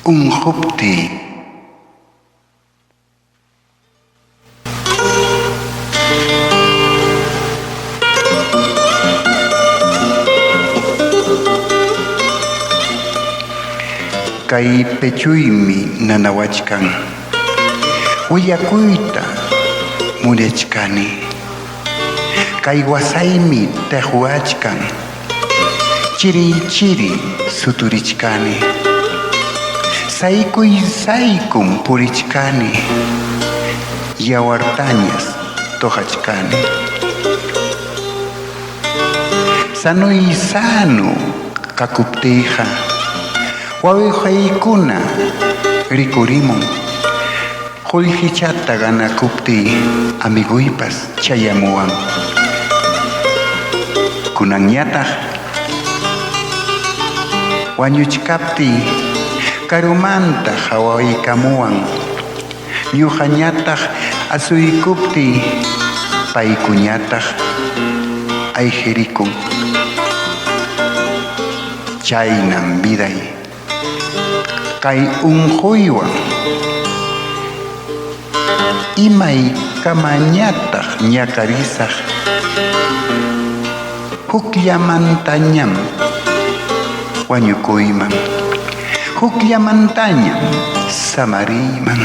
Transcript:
unqupti kay pechuymi nanawachkan willakuyta muriachkani kay wasaymi tehuachkan chiri suturichkani saykuy saykum purichkani yawartañas tohachkani sanuy sanu kakuptija wawihaykuna rikurimun qullqichata ganakupti amiguypas chayamuwan kunanñataq wañuchkapti karumanta hawaykamuwan ñuqañataq asuykupti paykuñataq ayqirikun chaynan viday kay unquywan imay kamañataq ñakarisaq hukllamantañam wañukuyman hukllamantañam samariyman